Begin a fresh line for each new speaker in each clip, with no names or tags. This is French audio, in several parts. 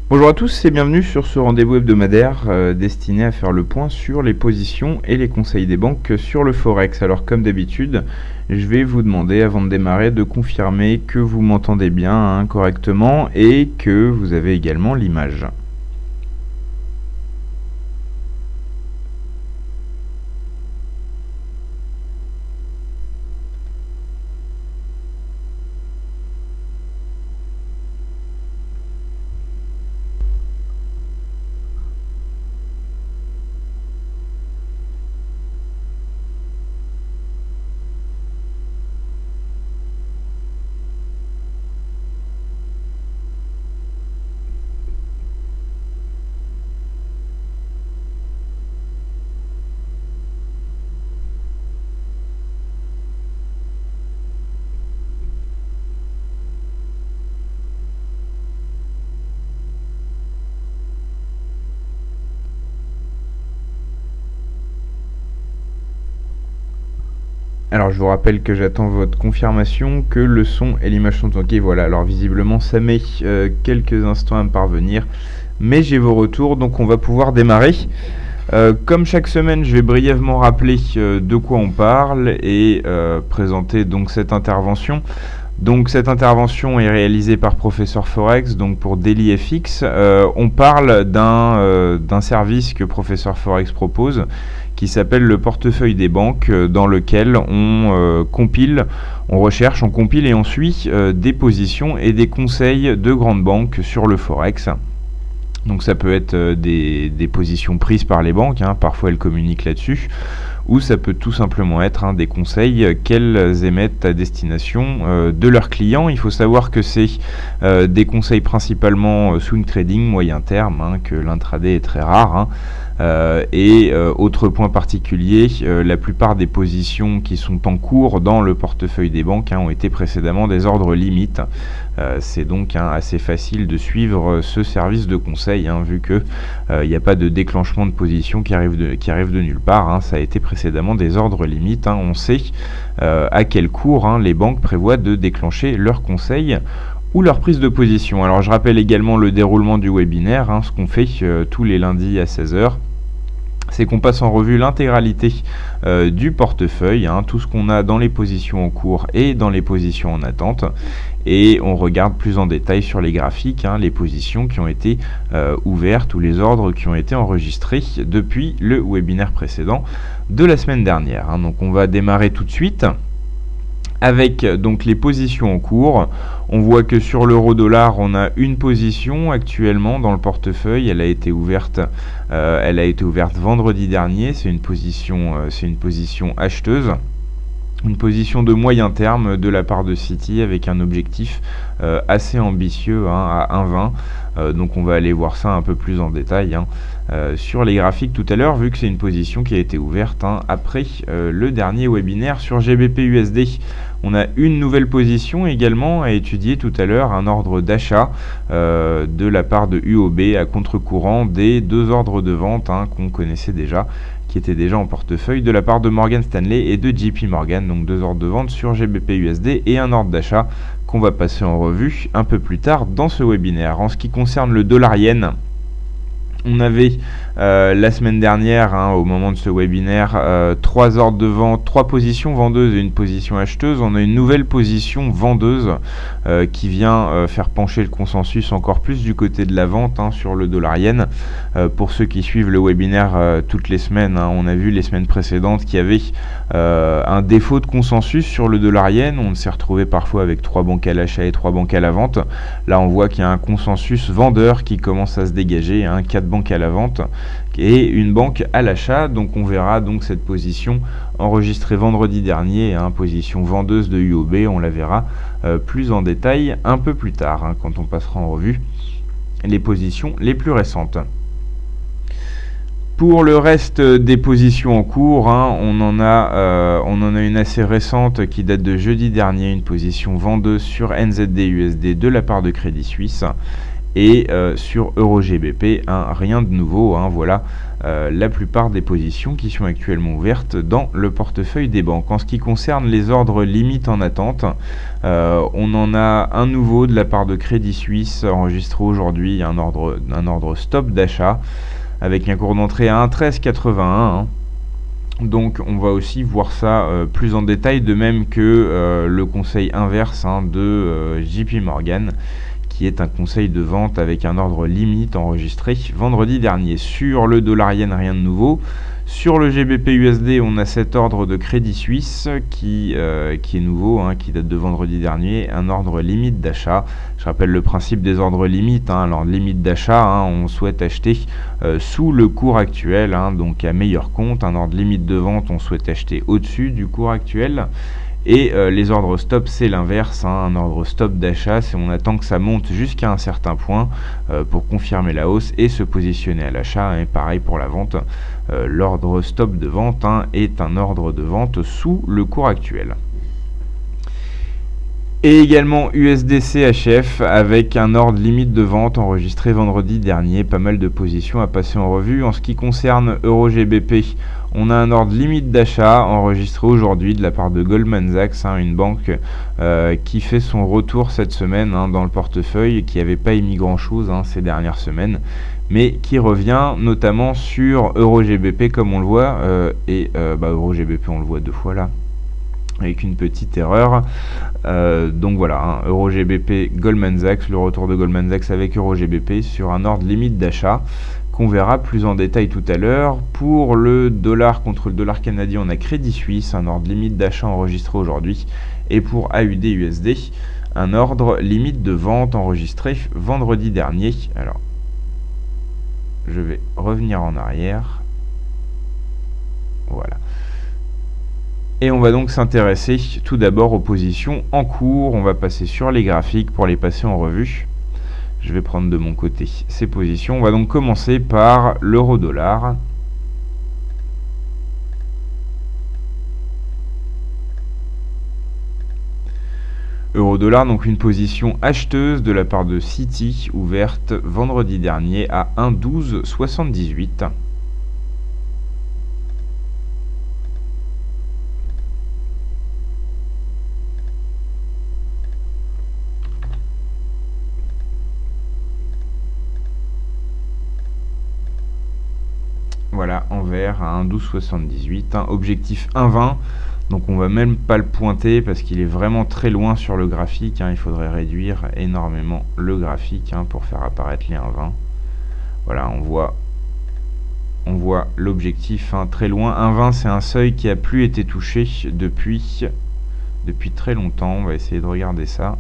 Bonjour à tous et bienvenue sur ce rendez-vous hebdomadaire destiné à faire le point sur les positions et les conseils des banques sur le Forex. Alors comme d'habitude, je vais vous demander avant de démarrer de confirmer que vous m'entendez bien correctement et que vous avez également l'image. Alors je vous rappelle que j'attends votre confirmation que le son et l'image sont ok. Voilà, alors visiblement ça met quelques instants à me parvenir, mais j'ai vos retours donc on va pouvoir démarrer. Comme chaque semaine, je vais brièvement rappeler de quoi on parle et présenter donc cette intervention. Donc cette intervention est réalisée par Professeur Forex, donc pour DailyFX. On parle d'un service que Professeur Forex propose qui s'appelle le portefeuille des banques, dans lequel on compile, on recherche, on compile et on suit des positions et des conseils de grandes banques sur le Forex. Donc ça peut être des positions prises par les banques, parfois elles communiquent là-dessus, ou ça peut tout simplement être des conseils qu'elles émettent à destination de leurs clients. Il faut savoir que c'est des conseils principalement swing trading, moyen terme, que l'intraday est très rare. Autre point particulier, la plupart des positions qui sont en cours dans le portefeuille des banques ont été précédemment des ordres limites. C'est donc assez facile de suivre ce service de conseil, vu que il n'y a pas de déclenchement de position qui arrive de nulle part. Ça a été précédemment des ordres limites. On sait à quel cours les banques prévoient de déclencher leurs conseils ou leur prise de position. Alors je rappelle également le déroulement du webinaire, ce qu'on fait tous les lundis à 16h. C'est qu'on passe en revue l'intégralité du portefeuille, tout ce qu'on a dans les positions en cours et dans les positions en attente, et on regarde plus en détail sur les graphiques les positions qui ont été ouvertes ou les ordres qui ont été enregistrés depuis le webinaire précédent de la semaine dernière. Donc on va démarrer tout de suite avec donc les positions en cours. On voit que sur l'euro-dollar, on a une position actuellement dans le portefeuille. Elle a été ouverte vendredi dernier. C'est une position acheteuse. Une position de moyen terme de la part de Citi avec un objectif assez ambitieux à 1,20. Donc on va aller voir ça un peu plus en détail sur les graphiques tout à l'heure, vu que c'est une position qui a été ouverte après le dernier webinaire sur GBP-USD. On a une nouvelle position également à étudier tout à l'heure, un ordre d'achat de la part de UOB à contre-courant des deux ordres de vente qu'on connaissait déjà, qui étaient déjà en portefeuille de la part de Morgan Stanley et de JP Morgan, donc deux ordres de vente sur GBP-USD et un ordre d'achat qu'on va passer en revue un peu plus tard dans ce webinaire. En ce qui concerne le dollar-yen, on avait la semaine dernière, au moment de ce webinaire, trois ordres de vente, trois positions vendeuses et une position acheteuse. On a une nouvelle position vendeuse qui vient faire pencher le consensus encore plus du côté de la vente sur le dollar yen. Pour ceux qui suivent le webinaire toutes les semaines, on a vu les semaines précédentes qu'il y avait un défaut de consensus sur le dollar yen. On s'est retrouvé parfois avec 3 banques à l'achat et 3 banques à la vente. Là on voit qu'il y a un consensus vendeur qui commence à se dégager, 4 banques à la vente et une banque à l'achat. Donc on verra donc cette position enregistrée vendredi dernier, position vendeuse de UOB, on la verra plus en détail un peu plus tard, quand on passera en revue les positions les plus récentes. Pour le reste des positions en cours, on en a une assez récente qui date de jeudi dernier, une position vendeuse sur NZD-USD de la part de Crédit Suisse. Et sur EuroGBP, rien de nouveau, voilà la plupart des positions qui sont actuellement ouvertes dans le portefeuille des banques. En ce qui concerne les ordres limites en attente, on en a un nouveau de la part de Crédit Suisse enregistré aujourd'hui, un ordre stop d'achat avec un cours d'entrée à 1,1381. Donc on va aussi voir ça plus en détail, de même que le conseil inverse de JP Morgan, qui est un conseil de vente avec un ordre limite enregistré vendredi dernier. Sur le dollar yen, rien de nouveau. Sur le GBP USD, on a cet ordre de Crédit Suisse qui est nouveau, qui date de vendredi dernier, un ordre limite d'achat. Je rappelle le principe des ordres limites. Alors limite d'achat, on souhaite acheter sous le cours actuel, donc à meilleur compte. Un ordre limite de vente, on souhaite acheter au-dessus du cours actuel. Et les ordres stop, c'est l'inverse. Un ordre stop d'achat, c'est on attend que ça monte jusqu'à un certain point pour confirmer la hausse et se positionner à l'achat. Et pareil pour la vente. L'ordre stop de vente est un ordre de vente sous le cours actuel. Et également USDC HF avec un ordre limite de vente enregistré vendredi dernier. Pas mal de positions à passer en revue. En ce qui concerne EuroGBP, on a un ordre limite d'achat enregistré aujourd'hui de la part de Goldman Sachs, une banque qui fait son retour cette semaine dans le portefeuille, qui n'avait pas émis grand chose ces dernières semaines, mais qui revient notamment sur EuroGBP comme on le voit, EuroGBP on le voit deux fois là, avec une petite erreur. Donc voilà, EuroGBP Goldman Sachs, le retour de Goldman Sachs avec EuroGBP sur un ordre limite d'achat qu'on verra plus en détail tout à l'heure. Pour le dollar contre le dollar canadien, on a Crédit Suisse, un ordre limite d'achat enregistré aujourd'hui. Et pour AUD USD, un ordre limite de vente enregistré vendredi dernier. Alors, je vais revenir en arrière. Voilà. Et on va donc s'intéresser tout d'abord aux positions en cours. On va passer sur les graphiques pour les passer en revue. Je vais prendre de mon côté ces positions. On va donc commencer par l'euro-dollar. Euro-dollar, donc une position acheteuse de la part de Citi, ouverte vendredi dernier à 1,1278. Voilà, en vert à 1,1278, objectif 1,20, donc on va même pas le pointer parce qu'il est vraiment très loin sur le graphique, il faudrait réduire énormément le graphique pour faire apparaître les 1,20. Voilà, on voit l'objectif très loin. 1,20, c'est un seuil qui a plus été touché depuis très longtemps. On va essayer de regarder ça.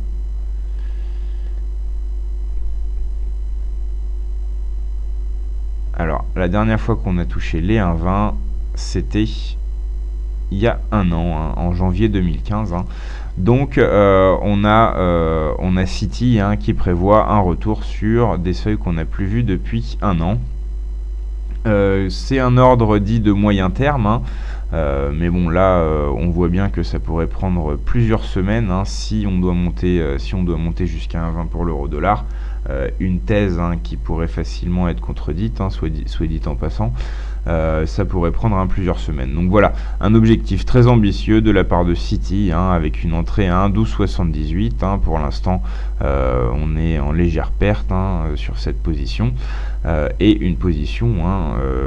Alors, la dernière fois qu'on a touché les 1,20, c'était il y a un an, en janvier 2015. Donc, on a Citi qui prévoit un retour sur des seuils qu'on n'a plus vus depuis un an. C'est un ordre dit de moyen terme, mais bon là on voit bien que ça pourrait prendre plusieurs semaines si on doit monter jusqu'à 1,20 pour l'euro-dollar. Une thèse qui pourrait facilement être contredite, soit dit en passant, ça pourrait prendre plusieurs semaines. Donc voilà, un objectif très ambitieux de la part de Citi, avec une entrée à 1,1278. Pour l'instant, on est en légère perte sur cette position, et une position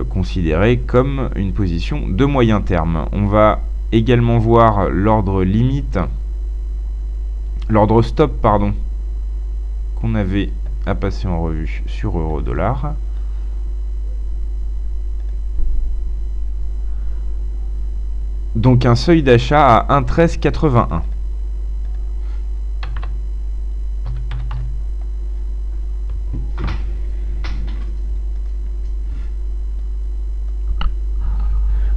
considérée comme une position de moyen terme. On va également voir l'ordre stop, qu'on avait à passer en revue sur euro-dollar. Donc un seuil d'achat à 1,1381.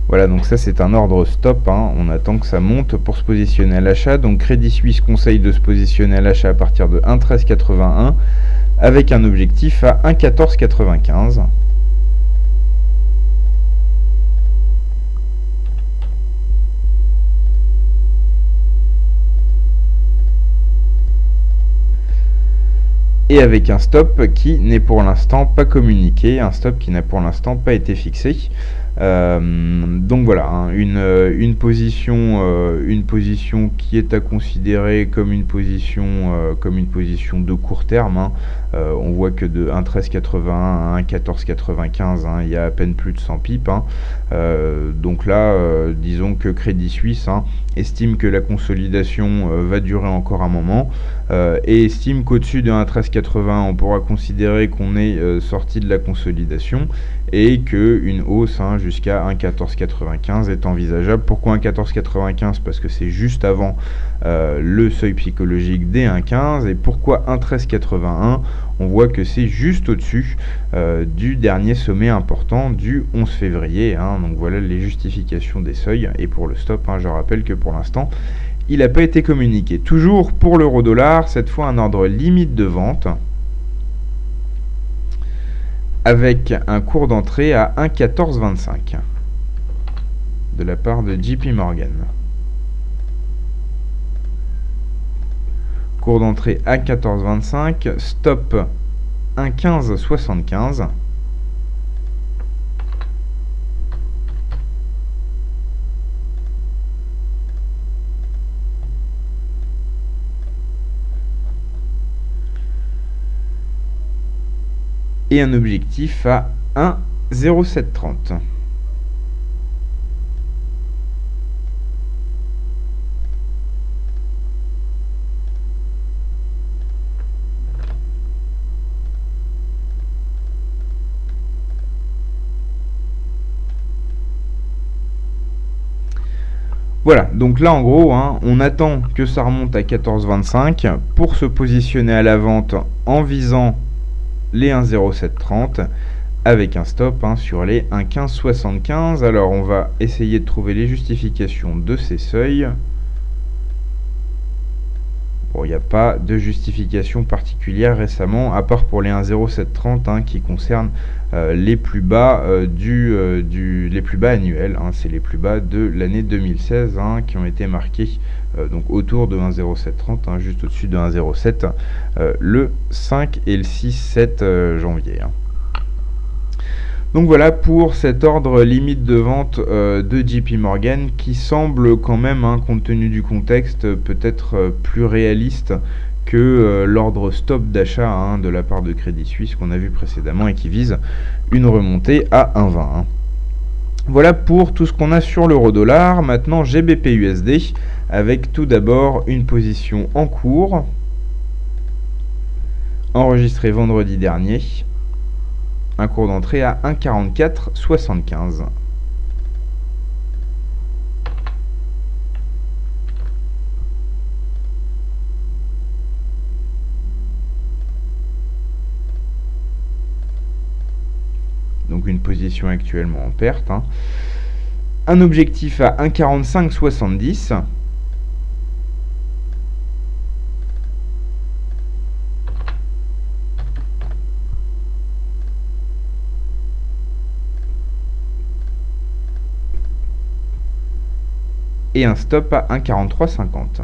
Voilà, donc ça c'est un ordre stop, on attend que ça monte pour se positionner à l'achat. Donc Crédit Suisse conseille de se positionner à l'achat à partir de 1,1381 avec un objectif à 1,1495. et avec un stop qui n'est pour l'instant pas communiqué, un stop qui n'a pour l'instant pas été fixé. Donc voilà, hein, une position qui est à considérer comme une position de court terme, hein. On voit que de 1,1381 à 1,1495, hein, il y a à peine plus de 100 pips, hein. Donc là, disons que Crédit Suisse, hein, estime que la consolidation va durer encore un moment, et estime qu'au-dessus de 1,1381 on pourra considérer qu'on est sorti de la consolidation et qu'une hausse, hein, jusqu'à 1,1495 est envisageable. Pourquoi 1,1495? Parce que c'est juste avant le seuil psychologique des 1,15. Et pourquoi 1,1381? On voit que c'est juste au-dessus du dernier sommet important du 11 février. Hein. Donc voilà les justifications des seuils. Et pour le stop, hein, je rappelle que pour l'instant, il n'a pas été communiqué. Toujours pour l'euro-dollar, cette fois un ordre limite de vente, avec un cours d'entrée à 1,1425 de la part de JP Morgan. Cours d'entrée à 1,1425, stop 1,1575. Et un objectif à 1,0730. Voilà, donc là en gros, hein, on attend que ça remonte à 14,25 pour se positionner à la vente en visant les 1,0730 avec un stop, hein, sur les 1,1575. Alors on va essayer de trouver les justifications de ces seuils. Bon, il n'y a pas de justification particulière récemment, à part pour les 1,0730, hein, qui concernent les plus bas les plus bas annuels, hein, c'est les plus bas de l'année 2016, hein, qui ont été marqués donc autour de 1,0730, hein, juste au-dessus de 1,07 le 5 et le 6-7 janvier. Hein. Donc voilà pour cet ordre limite de vente de JP Morgan qui semble quand même, hein, compte tenu du contexte, peut-être plus réaliste que l'ordre stop d'achat, hein, de la part de Crédit Suisse qu'on a vu précédemment et qui vise une remontée à 1,20. Hein. Voilà pour tout ce qu'on a sur l'euro-dollar. Maintenant GBP-USD avec tout d'abord une position en cours enregistrée vendredi dernier. Un cours d'entrée à 1,4475. Donc une position actuellement en perte. Hein. Un objectif à 1,4570. Et un stop à 1,4350.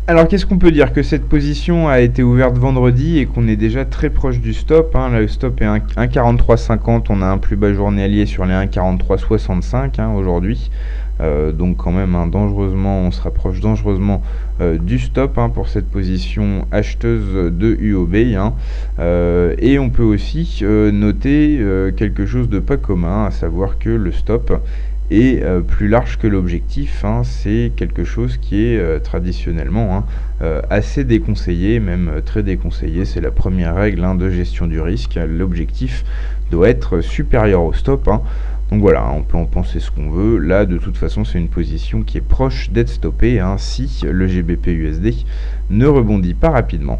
Alors qu'est-ce qu'on peut dire? Que cette position a été ouverte vendredi et qu'on est déjà très proche du stop. Hein. Là, le stop est 1,4350, on a un plus bas journalier sur les 1,4365, hein, aujourd'hui. Donc quand même, hein, dangereusement, on se rapproche dangereusement du stop, hein, pour cette position acheteuse de UOB. Hein. Et on peut aussi noter quelque chose de pas commun, à savoir que le stop est plus large que l'objectif. Hein. C'est quelque chose qui est traditionnellement, hein, assez déconseillé, même très déconseillé. C'est la première règle, hein, de gestion du risque. L'objectif doit être supérieur au stop. Hein. Donc voilà, on peut en penser ce qu'on veut. Là, de toute façon, c'est une position qui est proche d'être stoppée, hein, si le GBP-USD ne rebondit pas rapidement.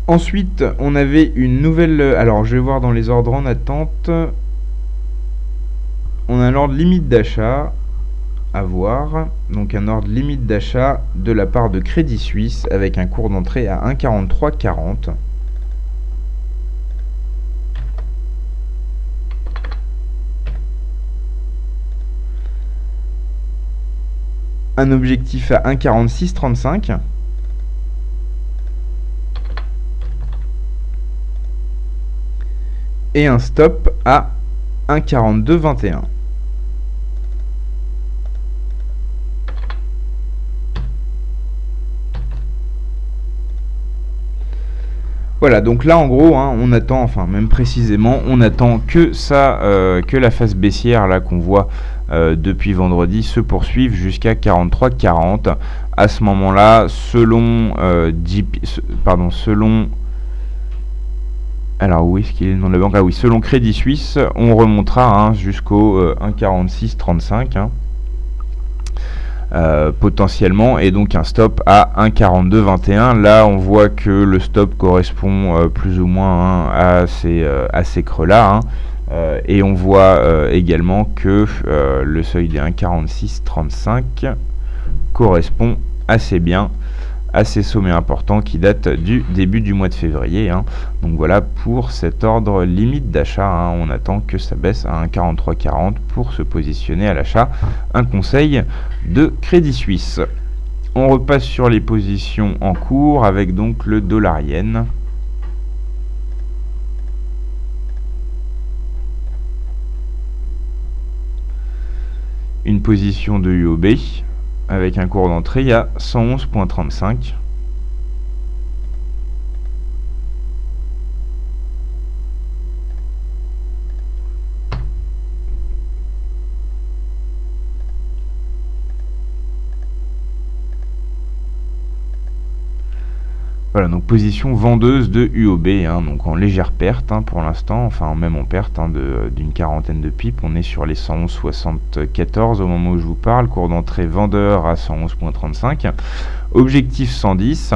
Ensuite, on avait une nouvelle... Alors, je vais voir dans les ordres en attente. On a l'ordre limite d'achat à voir. Donc un ordre limite d'achat de la part de Crédit Suisse avec un cours d'entrée à 1,4340. Un objectif à 1,4635. Et un stop à 1,4221. Voilà, donc là en gros, hein, on attend, enfin même précisément, on attend que ça, que la phase baissière là qu'on voit depuis vendredi se poursuive jusqu'à 43,40. À ce moment-là, selon alors où est-ce qu'il est le nom de la banque? Ah oui, selon Crédit Suisse, on remontera hein, jusqu'au 1,4635. Hein. Potentiellement, et donc un stop à 1,4221. Là on voit que le stop correspond plus ou moins hein, à ces creux là hein. Et on voit également que le seuil des 1,4635 correspond assez bien à ces sommets importants qui datent du début du mois de février hein. Donc voilà pour cet ordre limite d'achat hein. On attend que ça baisse à 1,4340 pour se positionner à l'achat. Un conseil de Crédit Suisse. On repasse sur les positions en cours avec donc le dollar-yen. Une position de UOB avec un cours d'entrée à 111,35. Voilà, donc position vendeuse de UOB, hein, donc en légère perte hein, pour l'instant, enfin même en perte hein, d'une quarantaine de pips. On est sur les 111,74 au moment où je vous parle. Cours d'entrée vendeur à 111,35. Objectif 110.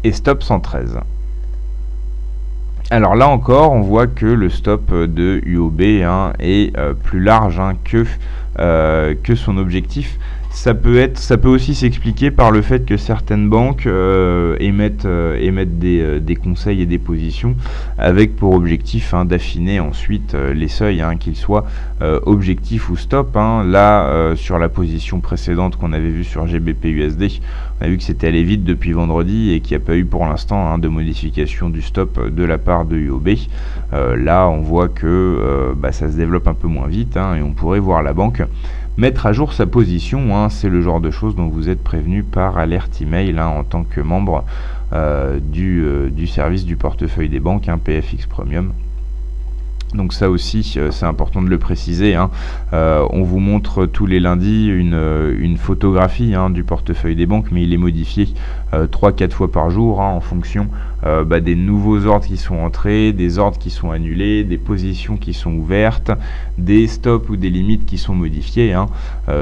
Et stop 113. Alors là encore, on voit que le stop de UOB hein, est plus large hein, que son objectif. Ça peut aussi s'expliquer par le fait que certaines banques émettent des conseils et des positions avec pour objectif hein, d'affiner ensuite les seuils, hein, qu'ils soient objectif ou stop. Hein. Là, sur la position précédente qu'on avait vue sur GBP-USD, on a vu que c'était allé vite depuis vendredi et qu'il n'y a pas eu pour l'instant hein, de modification du stop de la part de UOB. Là, on voit que ça se développe un peu moins vite hein, et on pourrait voir la banque mettre à jour sa position, hein, c'est le genre de choses dont vous êtes prévenu par alerte email hein, en tant que membre du service du portefeuille des banques, hein, PFX Premium. Donc ça aussi, c'est important de le préciser. Hein. On vous montre tous les lundis une photographie hein, du portefeuille des banques, mais il est modifié 3-4 fois par jour hein, en fonction des nouveaux ordres qui sont entrés, des ordres qui sont annulés, des positions qui sont ouvertes, des stops ou des limites qui sont modifiées. Hein.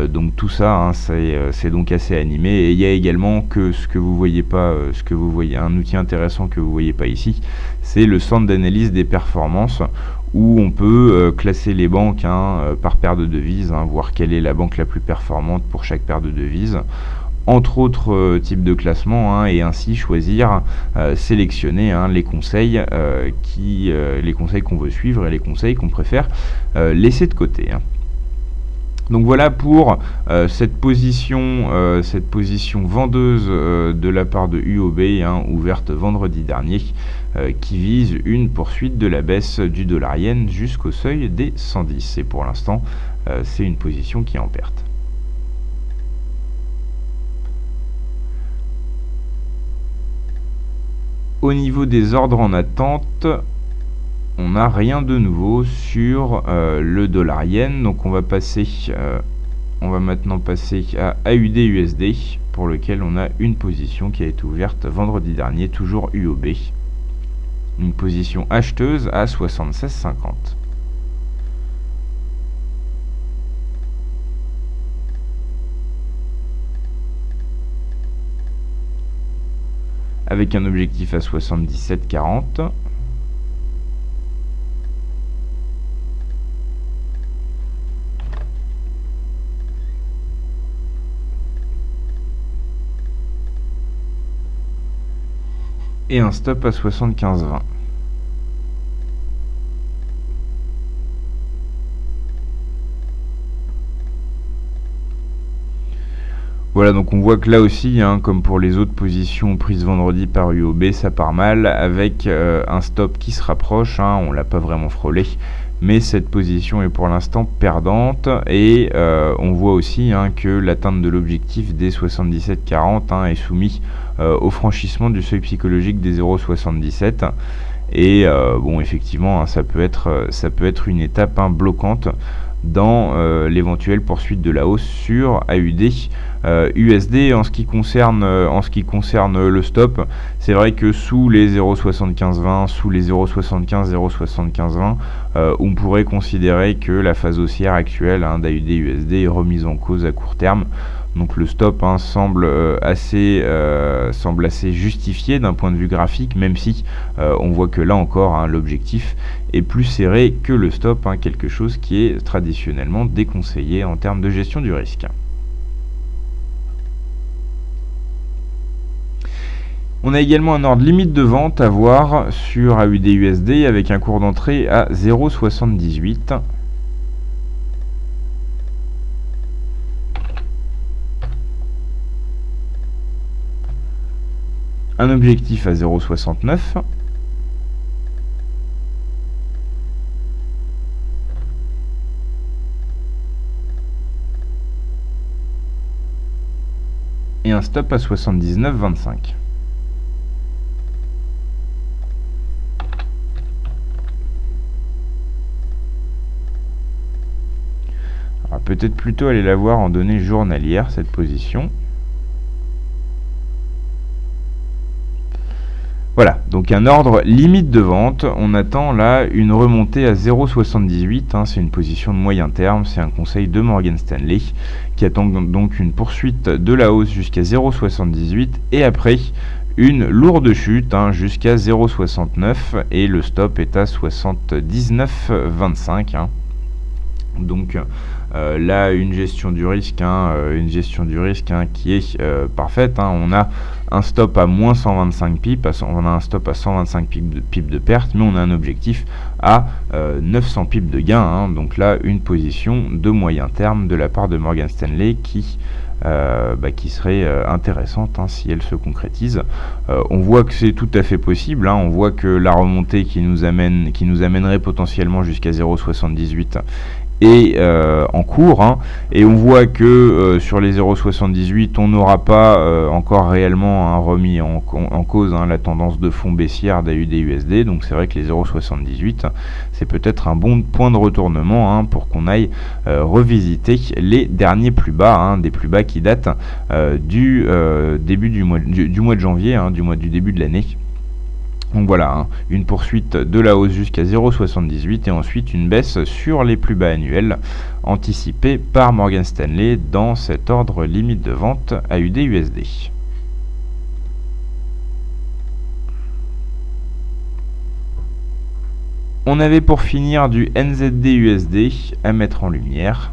Donc tout ça, hein, c'est donc assez animé. Et il y a également que ce que vous voyez pas, un outil intéressant que vous voyez pas ici, c'est le centre d'analyse des performances, où on peut classer les banques hein, par paire de devises, hein, voir quelle est la banque la plus performante pour chaque paire de devises, entre autres types de classement, hein, et ainsi choisir, sélectionner hein, les conseils qu'on veut suivre et les conseils qu'on préfère laisser de côté. Hein. Donc voilà pour cette position vendeuse de la part de UOB hein, ouverte vendredi dernier, qui vise une poursuite de la baisse du dollar-yen jusqu'au seuil des 110. Et pour l'instant, c'est une position qui est en perte. Au niveau des ordres en attente, on n'a rien de nouveau sur le dollar yen, donc on va maintenant passer à AUD USD, pour lequel on a une position qui a été ouverte vendredi dernier, toujours UOB, une position acheteuse à 76,50. avec un objectif à 77,40. Et un stop à 75,20. Voilà, donc on voit que là aussi, hein, comme pour les autres positions prises vendredi par UOB, ça part mal, avec un stop qui se rapproche, hein, on l'a pas vraiment frôlé, mais cette position est pour l'instant perdante, et on voit aussi, hein, que l'atteinte de l'objectif des 77,40, hein, est soumise au franchissement du seuil psychologique des 0,77, et bon, effectivement, hein, ça peut être une étape, hein, bloquante dans l'éventuelle poursuite de la hausse sur AUD USD. En ce qui concerne le stop, c'est vrai que sous les 0,7520, sous les 0,75, 0,7520, on pourrait considérer que la phase haussière actuelle, hein, d'AUD USD est remise en cause à court terme. Donc le stop, hein, semble assez justifié d'un point de vue graphique, même si on voit que là encore, hein, l'objectif est plus serré que le stop, hein, quelque chose qui est traditionnellement déconseillé en termes de gestion du risque. On a également un ordre limite de vente à voir sur AUD USD avec un cours d'entrée à 0,78. Un objectif à 0,69. Et un stop à 79,25. Alors peut-être plutôt aller la voir en données journalières, cette position. Voilà, donc un ordre limite de vente, on attend là une remontée à 0,78, hein, c'est une position de moyen terme, c'est un conseil de Morgan Stanley qui attend donc une poursuite de la hausse jusqu'à 0,78 et après une lourde chute, hein, jusqu'à 0,69 et le stop est à 79,25. Hein. Donc là, une gestion du risque, hein, qui est parfaite. Hein. On a un stop à moins 125 pips, on a un stop à 125 pips de perte, mais on a un objectif à 900 pips de gain. Hein. Donc là, une position de moyen terme de la part de Morgan Stanley qui serait intéressante, hein, si elle se concrétise. On voit que c'est tout à fait possible, hein. On voit que la remontée qui nous amènerait potentiellement jusqu'à 0,78 est en cours, hein, et on voit que sur les 0,78 on n'aura pas encore réellement, hein, remis en cause, hein, la tendance de fond baissière d'AUD USD, donc c'est vrai que les 0,78 c'est peut-être un bon point de retournement, hein, pour qu'on aille revisiter les derniers plus bas, hein, des plus bas qui datent du début du mois de janvier, hein, du début de l'année. Donc voilà, hein, une poursuite de la hausse jusqu'à 0,78 et ensuite une baisse sur les plus bas annuels anticipés par Morgan Stanley dans cet ordre limite de vente AUD USD. On avait pour finir du NZD USD à mettre en lumière.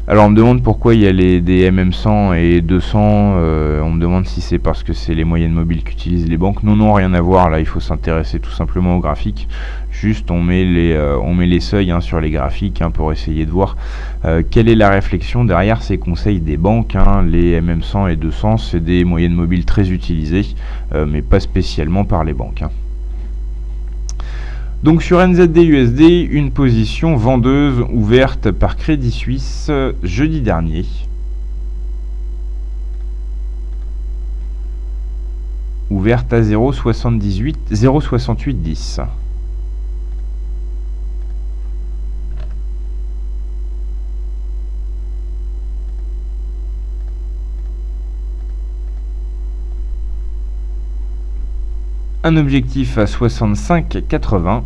Alors on me demande pourquoi il y a des MM100 et 200, on me demande si c'est parce que c'est les moyennes mobiles qu'utilisent les banques. Non, rien à voir, là il faut s'intéresser tout simplement au graphique. Juste on met les seuils, hein, sur les graphiques, hein, pour essayer de voir quelle est la réflexion derrière ces conseils des banques. Hein. Les MM100 et 200 c'est des moyennes mobiles très utilisées, mais pas spécialement par les banques. Hein. Donc sur NZD USD, une position vendeuse ouverte par Crédit Suisse jeudi dernier. Ouverte à 0,6810. Un objectif à 65,80.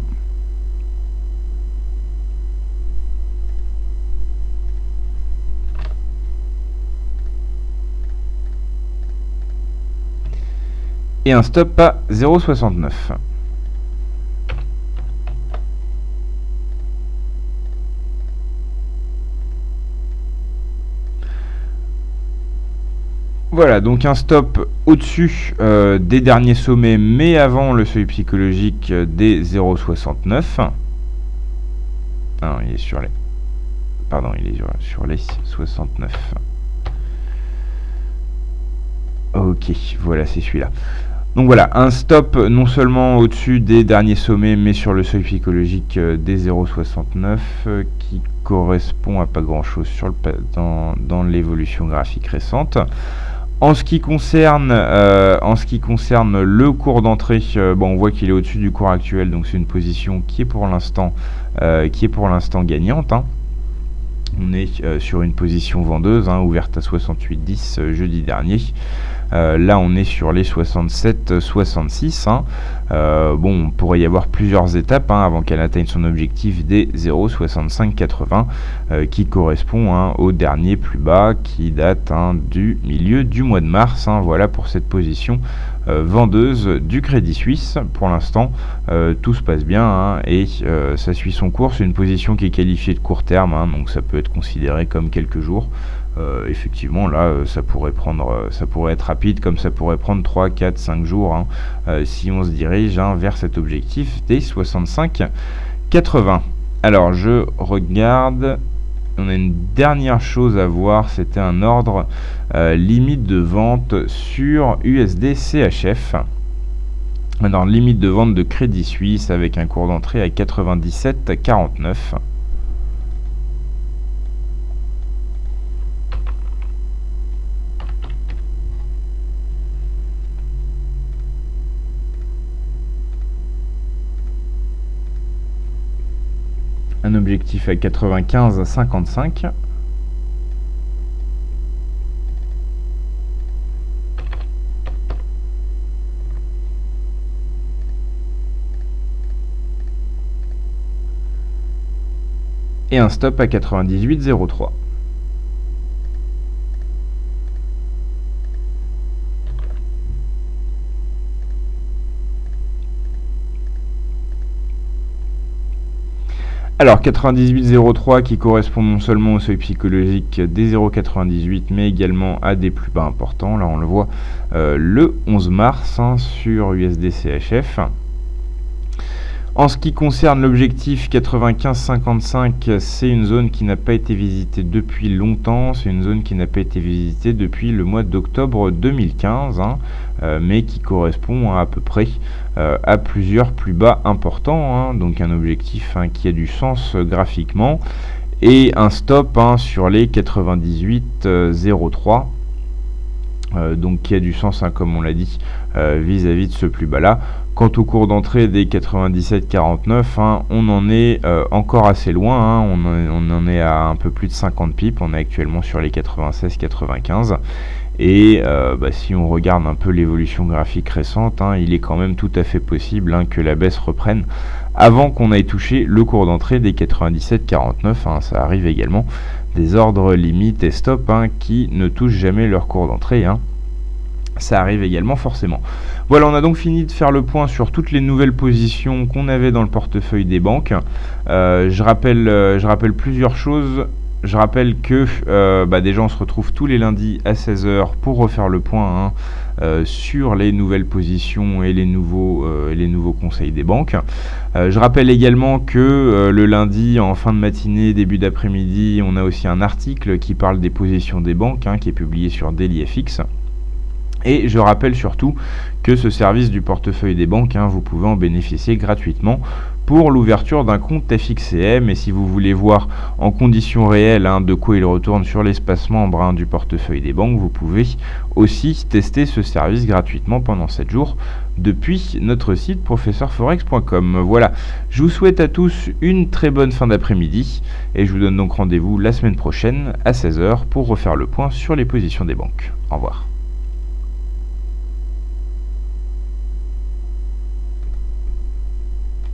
et un stop à 0,69. Voilà, donc un stop au-dessus des derniers sommets, mais avant le seuil psychologique des 0,69. Ah non, il est sur les... Pardon, il est sur les 69. Ok, voilà, c'est celui-là. Donc voilà, un stop non seulement au-dessus des derniers sommets, mais sur le seuil psychologique des 0,69, qui correspond à pas grand-chose dans l'évolution graphique récente. En ce qui concerne le cours d'entrée, on voit qu'il est au-dessus du cours actuel, donc c'est une position qui est pour l'instant gagnante. Hein. On est sur une position vendeuse, ouverte à 68,10 jeudi dernier. Là, on est sur les 67,66. On pourrait y avoir plusieurs étapes avant qu'elle atteigne son objectif des 0,6580 qui correspond au dernier plus bas qui date du milieu du mois de mars. Voilà pour cette position vendeuse du Crédit Suisse. Pour l'instant, tout se passe bien et ça suit son cours. C'est une position qui est qualifiée de court terme, donc ça peut être considéré comme quelques jours. Effectivement, là, ça pourrait être rapide, comme ça pourrait prendre 3, 4, 5 jours si on se dirige vers cet objectif des 65,80. Alors, je regarde. On a une dernière chose à voir, c'était un ordre limite de vente sur USD CHF. Alors, limite de vente de Crédit Suisse avec un cours d'entrée à 97,49. Un objectif à 95,55. Et un stop à 98,03. Alors 98,03 qui correspond non seulement au seuil psychologique des 0,98 mais également à des plus bas importants. Là on le voit le 11 mars sur USD CHF. En ce qui concerne l'objectif 95,55, c'est une zone qui n'a pas été visitée depuis longtemps, c'est une zone qui n'a pas été visitée depuis le mois d'octobre 2015, mais qui correspond à peu près à plusieurs plus bas importants, donc un objectif qui a du sens graphiquement, et un stop sur les 98,03. Donc qui a du sens comme on l'a dit vis-à-vis de ce plus bas là. Quant au cours d'entrée des 97,49, on en est encore assez loin, on en est à un peu plus de 50 pips, on est actuellement sur les 96,95 et si on regarde un peu l'évolution graphique récente, il est quand même tout à fait possible que la baisse reprenne avant qu'on aille toucher le cours d'entrée des 97,49, ça arrive également des ordres limites et stop qui ne touchent jamais leur cours d'entrée. Ça arrive également forcément. Voilà, on a donc fini de faire le point sur toutes les nouvelles positions qu'on avait dans le portefeuille des banques. Je rappelle plusieurs choses. Je rappelle que déjà on se retrouve tous les lundis à 16h pour refaire le point sur les nouvelles positions et les nouveaux conseils des banques. Je rappelle également que le lundi en fin de matinée, début d'après-midi, on a aussi un article qui parle des positions des banques qui est publié sur DailyFX. Et je rappelle surtout que ce service du portefeuille des banques, vous pouvez en bénéficier gratuitement pour l'ouverture d'un compte FXCM. Et si vous voulez voir en conditions réelles de quoi il retourne sur l'espace membre du portefeuille des banques, vous pouvez aussi tester ce service gratuitement pendant 7 jours depuis notre site professeurforex.com. Voilà, je vous souhaite à tous une très bonne fin d'après-midi et je vous donne donc rendez-vous la semaine prochaine à 16h pour refaire le point sur les positions des banques. Au revoir.